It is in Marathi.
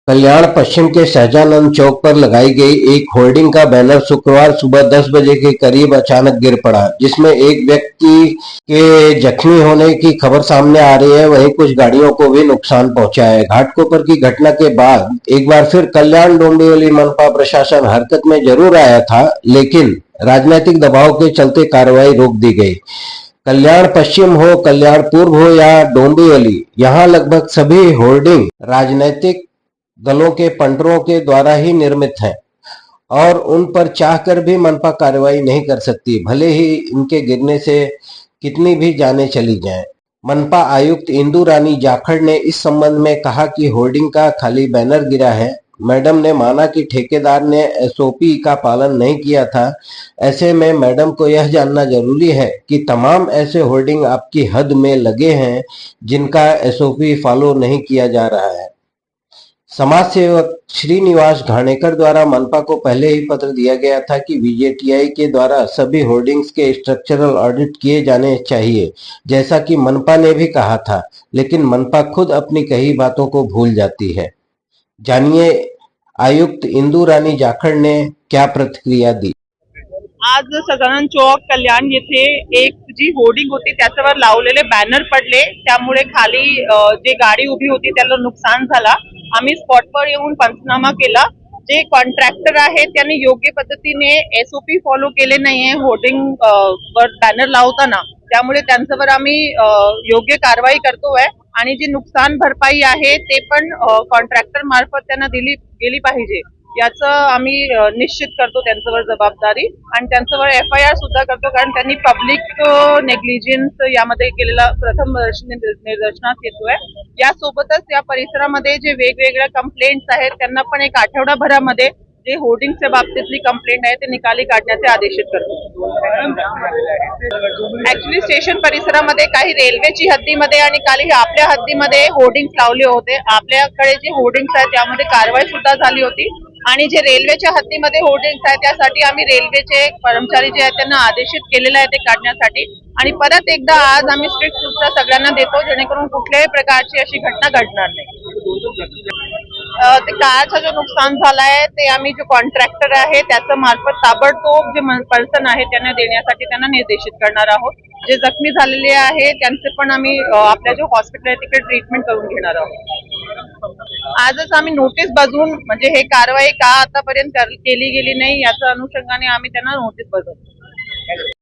कल्याण पश्चिम के शाहजानंद चौक पर लगाई गई एक होर्डिंग का बैनर शुक्रवार सुबह 10 बजे के करीब अचानक गिर पड़ा, जिसमें एक व्यक्ति के जख्मी होने की खबर सामने आ रही है। वहीं कुछ गाड़ियों को भी नुकसान पहुंचा है। घाटकोपर की घटना के बाद एक बार फिर कल्याण डोंबिवली मनपा प्रशासन हरकत में जरूर आया था, लेकिन राजनीतिक दबाव के चलते कार्रवाई रोक दी गई। कल्याण पश्चिम हो, कल्याण पूर्व हो या डोंबिवली, यहाँ लगभग सभी होर्डिंग राजनीतिक दलों के पंटरों के द्वारा ही निर्मित हैं और उन पर चाहकर भी मनपा कार्रवाई नहीं कर सकती, भले ही इनके गिरने से कितनी भी जानें चली जाएं। मनपा आयुक्त इंदु रानी जाखड़ ने इस संबंध में कहा कि होर्डिंग का खाली बैनर गिरा है। मैडम ने माना कि ठेकेदार ने एसओपी का पालन नहीं किया था। ऐसे में मैडम को यह जानना जरूरी है कि तमाम ऐसे होर्डिंग आपकी हद में लगे हैं जिनका एसओपी फॉलो नहीं किया जा रहा है। समाज सेवक श्रीनिवास घाणेकर द्वारा मनपा को पहले ही पत्र दिया गया था कि वीजेटीआई के द्वारा सभी होर्डिंग्स के स्ट्रक्चरल ऑडिट किए जाने चाहिए, जैसा कि मनपा ने भी कहा था, लेकिन मनपा खुद अपनी कही बातों को भूल जाती है। जानिए आयुक्त इंदु रानी जाखड़ ने क्या प्रतिक्रिया दी। आज सदानंद चौक कल्याण येथे एक जी होर्डिंग होती त्याच्यावर लावलेले बॅनर पडले, त्यामुळे खाली जे गाडी उभी होती त्याला नुकसान झाला। आम्ही स्पॉटवर येऊन पंचनामा केला। जे कॉन्ट्रॅक्टर आहे त्यांनी योग्य पद्धतीने एसओपी फॉलो केले नाहीये होर्डिंग वर बॅनर लावताना, त्यामुळे त्यांच्यावर आम्ही योग्य कारवाई करतोय आणि जी नुकसान भरपाई आहे ते पण कॉन्ट्रॅक्टर मार्फत त्यांना दिली गेली पाहिजे याचं आम्ही निश्चित करतो त्यांच्यावर जबाबदारी आणि त्यांच्यावर एफआयआर सुद्धा करतो, कारण त्यांनी पब्लिक नेग्लिजन्स यामध्ये केलेला प्रथम निदर्शनास येतोय। यासोबतच या परिसरामध्ये जे वेगवेगळ्या कंप्लेंट्स आहेत त्यांना पण एक आठवडाभरामध्ये जे होर्डिंगच्या बाबतीतली कंप्लेंट आहे ते निकाली काढण्याचे आदेशित करतो। ऍक्च्युली स्टेशन परिसरामध्ये काही रेल्वेची हद्दीमध्ये आणि काही आपल्या हद्दीमध्ये होर्डिंग्स लावले होते। आपल्याकडे जे होर्डिंग्स आहेत त्यामध्ये कारवाई सुद्धा झाली होती आणि जे रेल्वेच्या हद्दीमध्ये होर्डिंग्स आहेत त्यासाठी आम्ही रेल्वेचे कर्मचारी जे आहेत त्यांना आदेशित केलेलं आहे ते काढण्यासाठी आणि परत एकदा आज आम्ही स्ट्रिक्ट सूचना सगळ्यांना देतो जेणेकरून कुठल्याही प्रकारची अशी घटना घडणार नाही। ते काळाचा जो नुकसान झालाय ते आम्ही जो कॉन्ट्रॅक्टर आहे त्याच्या मार्फत ताबडतोब जे पर्सन आहे त्यांना देण्यासाठी त्यांना निर्देशित करणार आहोत। जे जखमी झालेले आहे त्यांचे पण आम्ही आपल्या जो हॉस्पिटल आहे तिकडे ट्रीटमेंट करून घेणार आहोत। आजच आम्ही नोटीस बजावून म्हणजे हे कारवाई का आतापर्यंत केली गेली नाही याच्या अनुषंगाने आम्ही त्यांना नोटीस बजावतो।